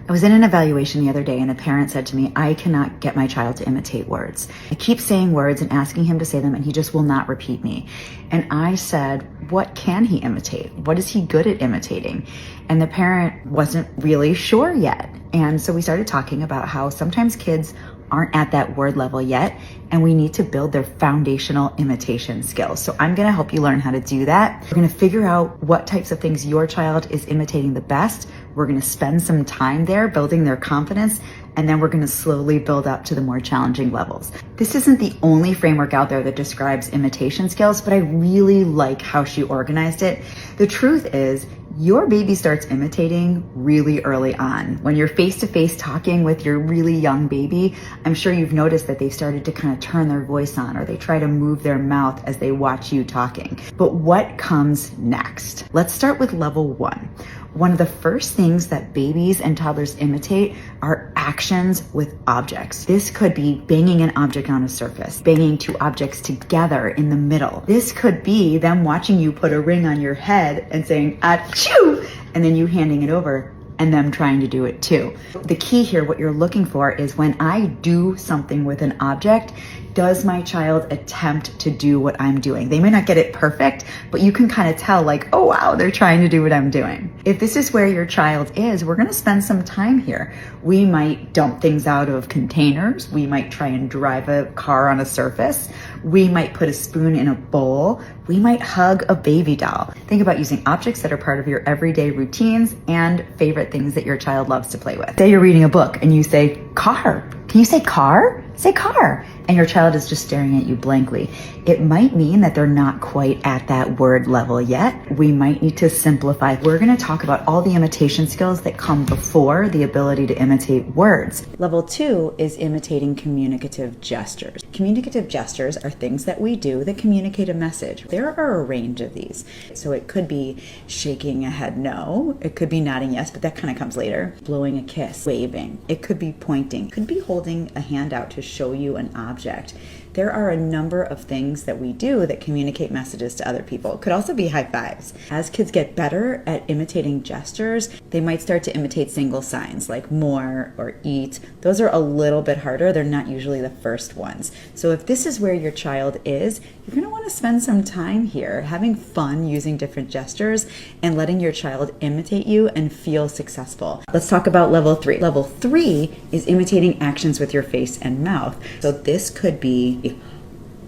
I was in an evaluation the other day and a parent said to me, I cannot get my child to imitate words. I keep saying words and asking him to say them and he just will not repeat me. And I said, what can he imitate? What is he good at imitating? And the parent wasn't really sure yet. And so we started talking about how sometimes kids aren't at that word level yet, and we need to build their foundational imitation skills. So I'm gonna help you learn how to do that. We're gonna figure out what types of things your child is imitating the best. We're gonna spend some time there building their confidence, and then we're gonna slowly build up to the more challenging levels. This isn't the only framework out there that describes imitation skills, but I really like how she organized it. The truth is, your baby starts imitating really early on. When you're face-to-face talking with your really young baby, I'm sure you've noticed that they've started to kind of turn their voice on, or they try to move their mouth as they watch you talking. But what comes next? Let's start with level 1. One of the first things that babies and toddlers imitate are actions with objects. This could be banging an object on a surface, banging two objects together in the middle. This could be them watching you put a ring on your head and saying, achoo, and then you handing it over and them trying to do it too. The key here, what you're looking for is when I do something with an object, does my child attempt to do what I'm doing? They may not get it perfect, but you can kind of tell like, oh wow, they're trying to do what I'm doing. If this is where your child is, we're gonna spend some time here. We might dump things out of containers. We might try and drive a car on a surface. We might put a spoon in a bowl. We might hug a baby doll. Think about using objects that are part of your everyday routines and favorite things that your child loves to play with. Say you're reading a book and you say, car. Can you say car? Say car. And your child is just staring at you blankly. It might mean that they're not quite at that word level yet. We might need to simplify. We're gonna talk about all the imitation skills that come before the ability to imitate words. Level 2 is imitating communicative gestures. Communicative gestures are things that we do that communicate a message. There are a range of these. So it could be shaking a head no. It could be nodding yes, but that kind of comes later. Blowing a kiss, waving. It could be pointing. It could be holding a hand out to show you an object. There are a number of things that we do that communicate messages to other people. It could also be high fives. As kids get better at imitating gestures, they might start to imitate single signs like more or eat. Those are a little bit harder. They're not usually the first ones. So if this is where your child is, you're gonna wanna spend some time here having fun using different gestures and letting your child imitate you and feel successful. Let's talk about level 3. Level 3 is imitating actions with your face and mouth. So this could be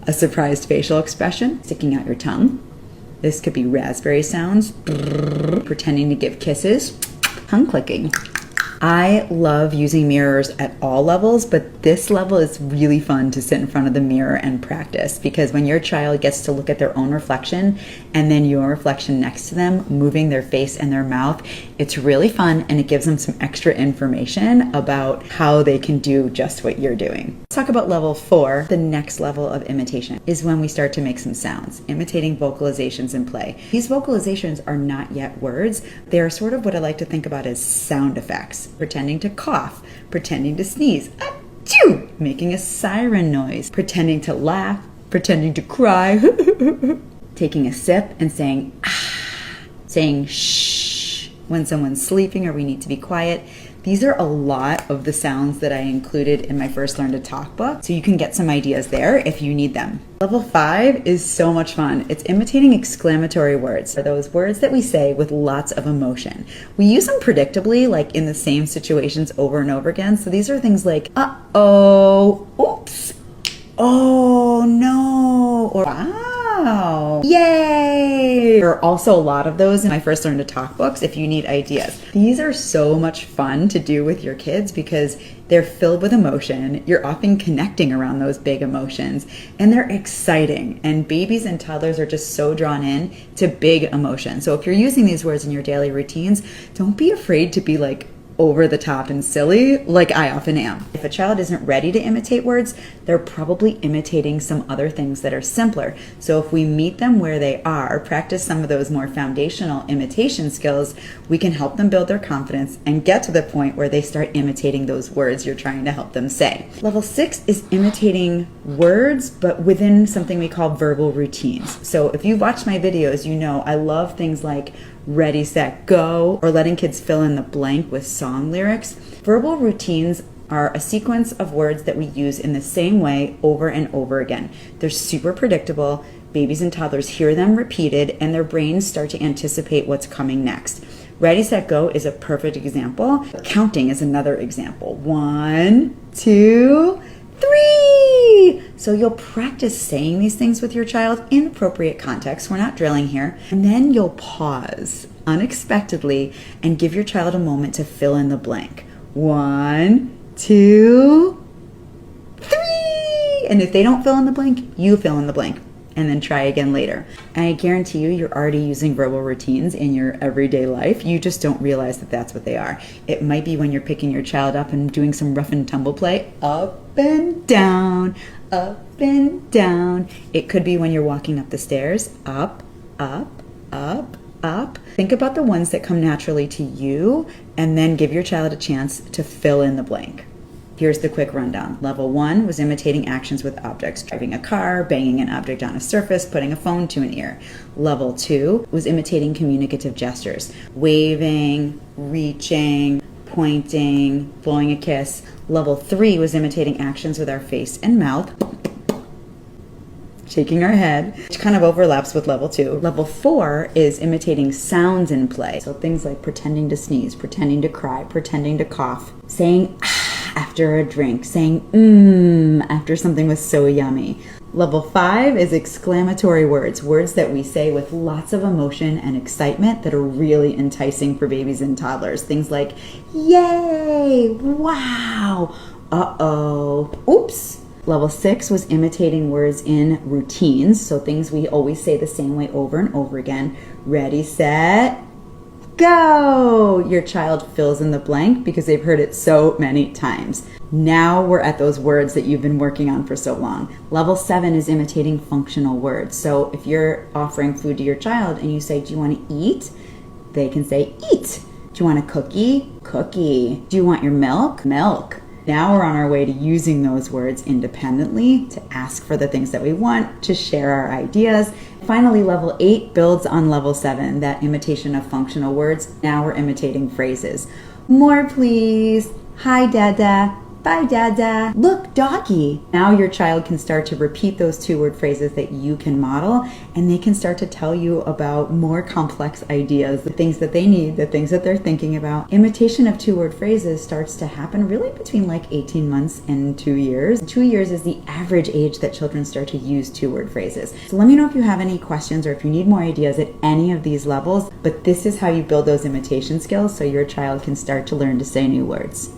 a surprised facial expression, sticking out your tongue. This could be raspberry sounds, pretending to give kisses, tongue clicking. I love using mirrors at all levels, but this level is really fun to sit in front of the mirror and practice, because when your child gets to look at their own reflection and then your reflection next to them, moving their face and their mouth, it's really fun and it gives them some extra information about how they can do just what you're doing. Let's talk about level 4. The next level of imitation is when we start to make some sounds, imitating vocalizations in play. These vocalizations are not yet words. They are sort of what I like to think about as sound effects. Pretending to cough, pretending to sneeze, achoo, making a siren noise, pretending to laugh, pretending to cry, taking a sip and saying ah, saying shh when someone's sleeping or we need to be quiet. These are a lot of the sounds that I included in my first Learn to Talk book, so you can get some ideas there if you need them. Level 5 is so much fun. It's imitating exclamatory words. They're those words that we say with lots of emotion. We use them predictably, like in the same situations over and over again. So these are things like, uh-oh, oops, oh no, or wow, yay. There are also a lot of those in my first Learn to Talk books if you need ideas. These are so much fun to do with your kids because they're filled with emotion. You're often connecting around those big emotions and they're exciting. And babies and toddlers are just so drawn in to big emotions. So if you're using these words in your daily routines, don't be afraid to be like over the top and silly like I often am. If a child isn't ready to imitate words, they're probably imitating some other things that are simpler. So if we meet them where they are, practice some of those more foundational imitation skills, we can help them build their confidence and get to the point where they start imitating those words you're trying to help them say. Level 6 is imitating words, but within something we call verbal routines. So if you've watched my videos, you know I love things like ready, set, go, or letting kids fill in the blank with song lyrics. Verbal routines are a sequence of words that we use in the same way over and over again. They're super predictable. Babies and toddlers hear them repeated and their brains start to anticipate what's coming next. Ready, set, go is a perfect example. Counting is another example. 1, 2, 3. So you'll practice saying these things with your child in appropriate context. We're not drilling here. And then you'll pause unexpectedly and give your child a moment to fill in the blank. 1, 2, 3. And if they don't fill in the blank, you fill in the blank. And then try again later. And I guarantee you're already using verbal routines in your everyday life. You just don't realize that that's what they are. It might be when you're picking your child up and doing some rough and tumble play. Up and down, up and down. It could be when you're walking up the stairs. Up, up, up, up. Think about the ones that come naturally to you and then give your child a chance to fill in the blank. Here's the quick rundown. Level 1 was imitating actions with objects, driving a car, banging an object on a surface, putting a phone to an ear. Level 2 was imitating communicative gestures, waving, reaching, pointing, blowing a kiss. Level 3 was imitating actions with our face and mouth, shaking our head, which kind of overlaps with level 2. Level 4 is imitating sounds in play. So things like pretending to sneeze, pretending to cry, pretending to cough, saying after a drink, saying after something was so yummy. Level 5 is exclamatory words, words that we say with lots of emotion and excitement that are really enticing for babies and toddlers. Things like, yay, wow, uh-oh, oops. Level 6 was imitating words in routines, so things we always say the same way over and over again. Ready, set, go! Your child fills in the blank because they've heard it so many times. Now we're at those words that you've been working on for so long. Level 7 is imitating functional words. So if you're offering food to your child and you say, do you want to eat? They can say, eat. Do you want a cookie? Cookie. Do you want your milk? Milk. Now we're on our way to using those words independently to ask for the things that we want, to share our ideas. Finally, level 8 builds on level 7, that imitation of functional words. Now we're imitating phrases. More please. Hi, Dada. Bye, Dada. Look, doggy. Now your child can start to repeat those 2-word phrases that you can model, and they can start to tell you about more complex ideas, the things that they need, the things that they're thinking about. Imitation of 2-word phrases starts to happen really between like 18 months and 2 years. 2 years is the average age that children start to use 2-word phrases. So let me know if you have any questions or if you need more ideas at any of these levels, but this is how you build those imitation skills so your child can start to learn to say new words.